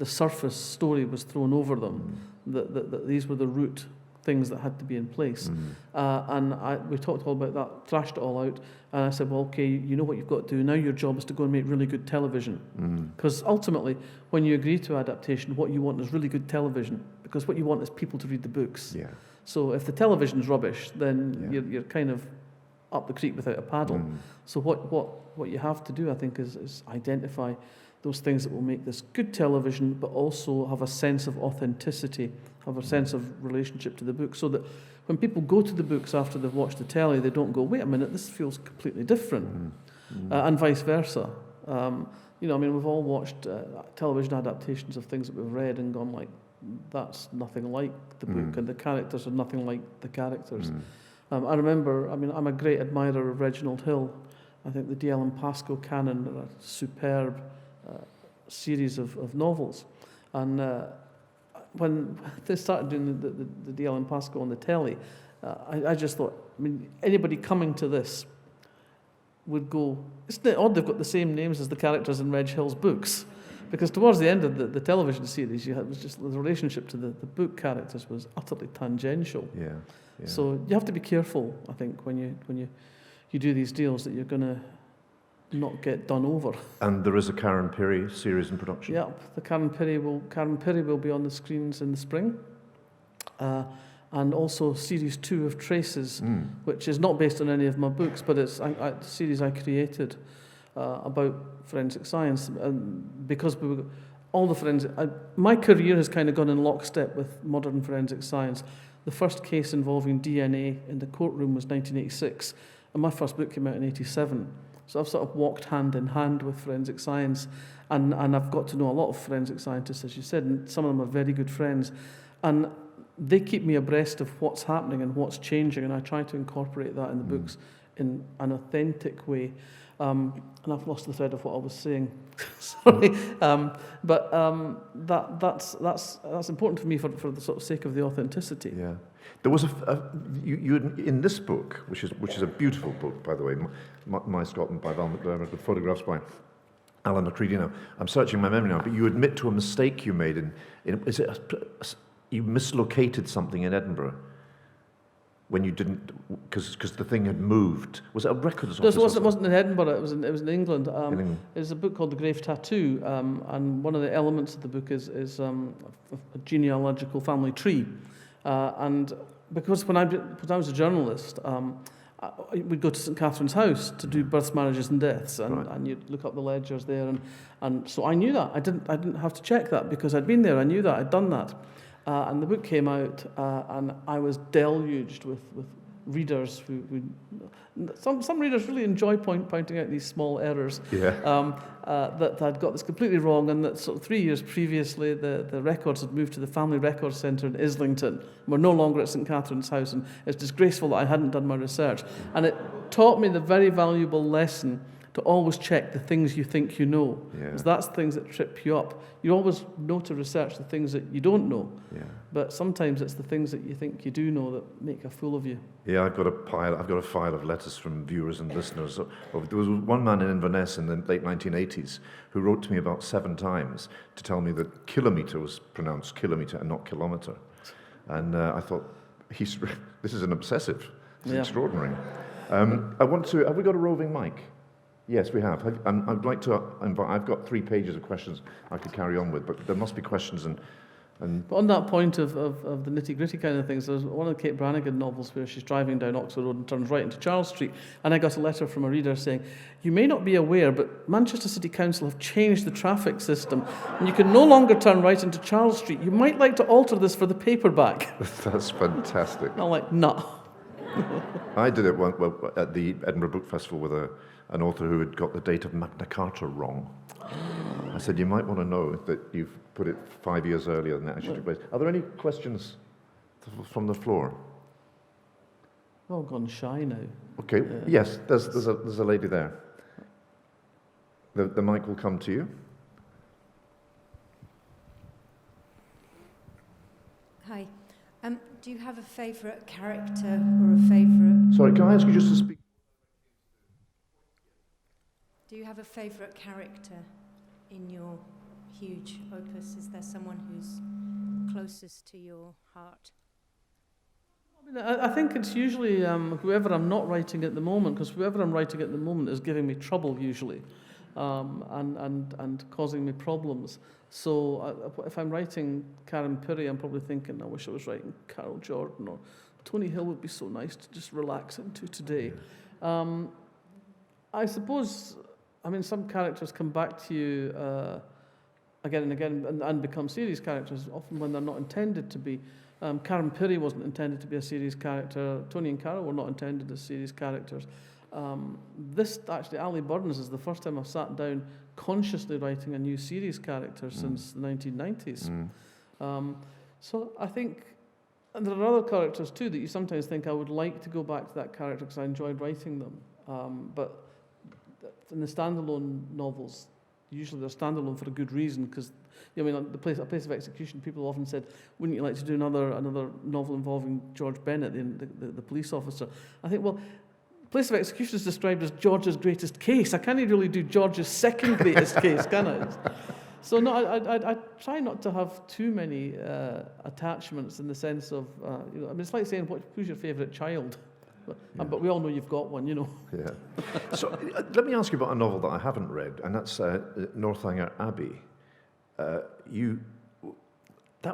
surface story was thrown over them, that these were the root things that had to be in place. And we talked all about that, thrashed it all out, and I said, well, okay, you know what you've got to do. Now your job is to go and make really good television. Because ultimately, when you agree to adaptation, what you want is really good television, because what you want is people to read the books. Yeah. So if the television's rubbish, then you're kind of up the creek without a paddle. So what you have to do, I think, is identify those things that will make this good television, but also have a sense of authenticity, have a sense of relationship to the book, so that when people go to the books after they've watched the telly, they don't go, wait a minute, this feels completely different, and vice versa. We've all watched television adaptations of things that we've read and gone like, that's nothing like the book, and the characters are nothing like the characters. I remember, I'm a great admirer of Reginald Hill. I think the D. Allan Pascoe canon are a superb series of novels, and when they started doing the D. Allan Pascoe on the telly, I just thought, anybody coming to this would go, isn't it odd they've got the same names as the characters in Reg Hill's books? Because towards the end of the television series, it was just the relationship to the book characters was utterly tangential. Yeah. So you have to be careful, I think, when you do these deals, that you're going to not get done over. And there is a Karen Pirie series in production? Yeah, the Karen Pirie will be on the screens in the spring. And also Series 2 of Traces, which is not based on any of my books, but it's a series I created about forensic science. And because my career has kind of gone in lockstep with modern forensic science. The first case involving DNA in the courtroom was 1986, and my first book came out in 87. So I've sort of walked hand in hand with forensic science, and I've got to know a lot of forensic scientists, as you said, and some of them are very good friends. And they keep me abreast of what's happening and what's changing, and I try to incorporate that in the books in an authentic way. And I've lost the thread of what I was saying. Sorry. That's important for me for the sort of sake of the authenticity. Yeah. There was you in this book, which is a beautiful book, by the way, My Scotland by Val McDermid, with photographs by Allan Little. I'm searching my memory now, but you admit to a mistake you made you mislocated something in Edinburgh. when you didn't, because the thing had moved. Was it a records No, office? it wasn't in Edinburgh. It was in England. In England. There's a book called The Grave Tattoo, and one of the elements of the book is a genealogical family tree, and because when I was a journalist, we'd go to St Catherine's House to do births, marriages, and deaths, and you'd look up the ledgers there, and so I knew that. I didn't have to check that because I'd been there. I knew that. I'd done that. And the book came out, and I was deluged with readers who some readers really enjoy pointing out these small errors. Yeah. That I'd got this completely wrong, and that sort of 3 years previously the records had moved to the Family Records Centre in Islington. We're no longer at St Catherine's House, and it's disgraceful that I hadn't done my research. And it taught me the very valuable lesson to always check the things you think you know. Because that's things that trip you up. You always know to research the things that you don't know. Yeah. But sometimes it's the things that you think you do know that make a fool of you. Yeah, I've got a file of letters from viewers and listeners. There was one man in Inverness in the late 1980s who wrote to me about 7 times to tell me that kilometre was pronounced kilometre and not kilometre. And I thought, this is an obsessive. It's extraordinary. Have we got a roving mic? Yes, we have. I'd like to invite, I've got 3 pages of questions I could carry on with, but there must be questions and But on that point of the nitty-gritty kind of things, there's one of the Kate Brannigan novels where she's driving down Oxford Road and turns right into Charles Street, and I got a letter from a reader saying, "You may not be aware, but Manchester City Council have changed the traffic system, and you can no longer turn right into Charles Street. You might like to alter this for the paperback." That's fantastic. And I'm like, nah. I did it at the Edinburgh Book Festival with an author who had got the date of Magna Carta wrong. I said, you might want to know that you've put it 5 years earlier than it actually took place. Are there any questions from the floor? We've all gone shy now. Okay, yes, there's a lady there. The mic will come to you. Hi. Do you have a favourite character or a favourite... Sorry, can I ask you just to speak? Do you have a favourite character in your huge opus? Is there someone who's closest to your heart? I think it's usually whoever I'm not writing at the moment, because whoever I'm writing at the moment is giving me trouble usually, and causing me problems. So if I'm writing Karen Pirie, I'm probably thinking, I wish I was writing Carol Jordan, or Tony Hill would be so nice to just relax into today. I suppose, some characters come back to you again and again and become series characters, often when they're not intended to be. Karen Pirie wasn't intended to be a series character. Tony and Carol were not intended as series characters. This, actually, Ali Burns is the first time I've sat down consciously writing a new series character since the 1990s. So I think, and there are other characters too that you sometimes think I would like to go back to that character because I enjoyed writing them. But in the standalone novels, usually they're standalone for a good reason, because a place of execution, people often said, wouldn't you like to do another novel involving George Bennett, the police officer? I think, well, Place of Execution is described as George's greatest case. I can't really do George's second greatest case, can I? So no, I try not to have too many attachments in the sense of, it's like saying, who's your favourite child? But we all know you've got one, Yeah. So let me ask you about a novel that I haven't read, and that's Northanger Abbey. That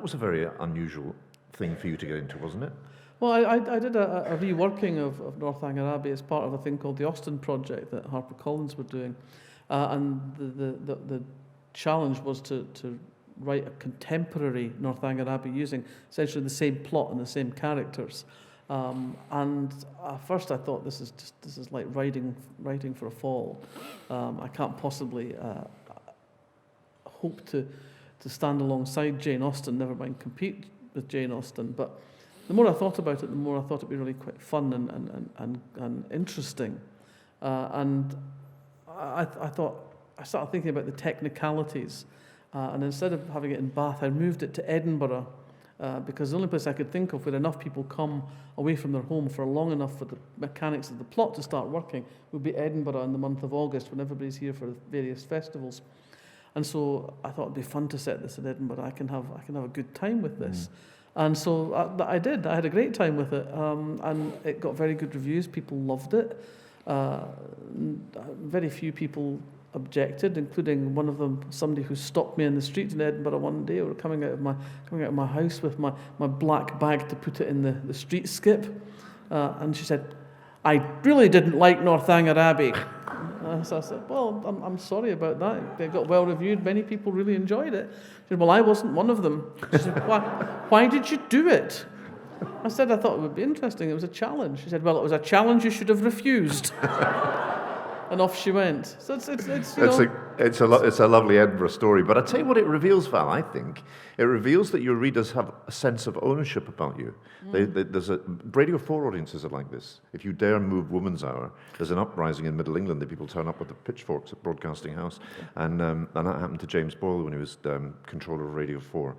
was a very unusual thing for you to get into, wasn't it? Well, I did a reworking of Northanger Abbey as part of a thing called the Austen Project that HarperCollins were doing, and the challenge was to write a contemporary Northanger Abbey using essentially the same plot and the same characters. And at first I thought this is like writing for a fall. I can't possibly hope to stand alongside Jane Austen, never mind compete with Jane Austen. But the more I thought about it, the more I thought it'd be really quite fun and interesting. And I started thinking about the technicalities. And instead of having it in Bath, I moved it to Edinburgh. Because the only place I could think of where enough people come away from their home for long enough for the mechanics of the plot to start working would be Edinburgh in the month of August, when everybody's here for various festivals. And so I thought it'd be fun to set this in Edinburgh. I can have a good time with this. And so I did. I had a great time with it, and it got very good reviews. People loved it. Very few people objected, including one of them, somebody who stopped me in the street in Edinburgh one day. We were coming out of my house with my black bag to put it in the street skip, and she said, "I really didn't like Northanger Abbey." So I said, "Well, I'm sorry about that. It got well reviewed. Many people really enjoyed it." She said, "Well, I wasn't one of them." She said, Why did you do it?" I said, "I thought it would be interesting. It was a challenge." She said, "Well, it was a challenge you should have refused." And off she went. So it's a lovely Edinburgh story. But I tell you what it reveals, Val, I think. It reveals that your readers have a sense of ownership about you. Radio 4 audiences are like this. If you dare move Woman's Hour, there's an uprising in Middle England that people turn up with the pitchforks at Broadcasting House. And that happened to James Boyle when he was controller of Radio 4.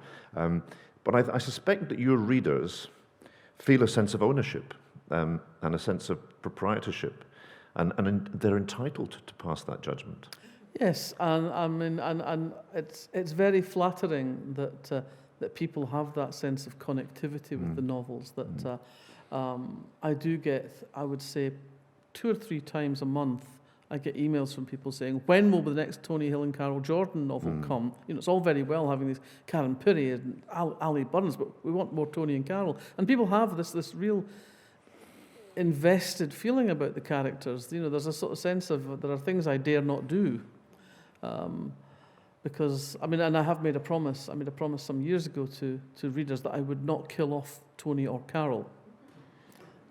But I suspect that your readers feel a sense of ownership and a sense of proprietorship. And they're entitled to pass that judgment. Yes, and it's very flattering that people have that sense of connectivity with the novels. That I do get, I would say, 2 or 3 times a month, I get emails from people saying, "When will the next Tony Hill and Carol Jordan novel come?" You know, it's all very well having these Karen Pirie and Ali Burns, but we want more Tony and Carol. And people have this real invested feeling about the characters. You know, there's a sort of sense of there are things I dare not do, because and I have made a promise. I made a promise some years ago to readers that I would not kill off Tony or Carol,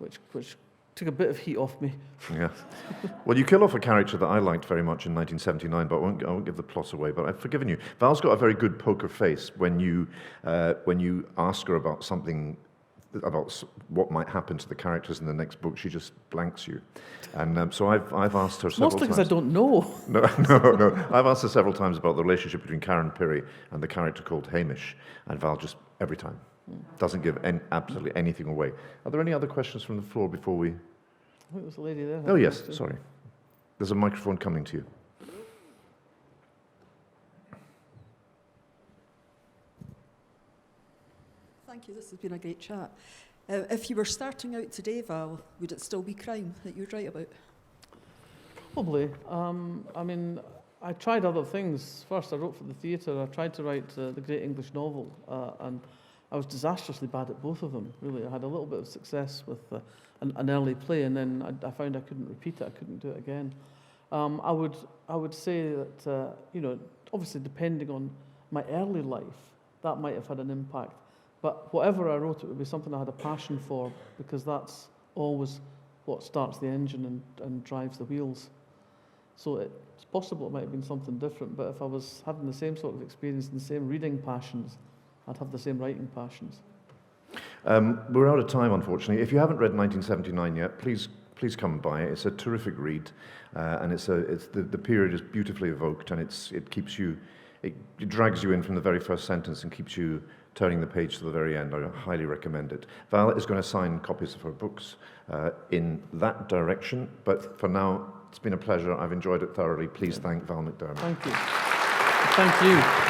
which took a bit of heat off me. Yeah. Well, you kill off a character that I liked very much in 1979, but I won't give the plot away. But I've forgiven you. Val's got a very good poker face when you ask her about something. About what might happen to the characters in the next book, she just blanks you, and so I've asked her several times. Mostly because I don't know. No. I've asked her several times about the relationship between Karen Pirie and the character called Hamish, and Val just every time doesn't give absolutely anything away. Are there any other questions from the floor before we? I think there's a lady there. Oh yes, sorry. There's a microphone coming to you. Thank you, this has been a great chat. If you were starting out today, Val, would it still be crime that you'd write about? Probably. I tried other things. First, I wrote for the theatre. I tried to write the great English novel, and I was disastrously bad at both of them, really. I had a little bit of success with an early play, and then I found I couldn't repeat it. I couldn't do it again. I would say that, obviously depending on my early life, that might have had an impact. But whatever I wrote, it would be something I had a passion for, because that's always what starts the engine and drives the wheels. So it's possible it might have been something different, but if I was having the same sort of experience and the same reading passions, I'd have the same writing passions. We're out of time, unfortunately. If you haven't read 1979 yet, please come and buy it. It's a terrific read, and the period is beautifully evoked, and it drags you in from the very first sentence and keeps you turning the page to the very end. I highly recommend it. Val is going to sign copies of her books in that direction, but for now, it's been a pleasure. I've enjoyed it thoroughly. Please thank Val McDermid. Thank you. Thank you.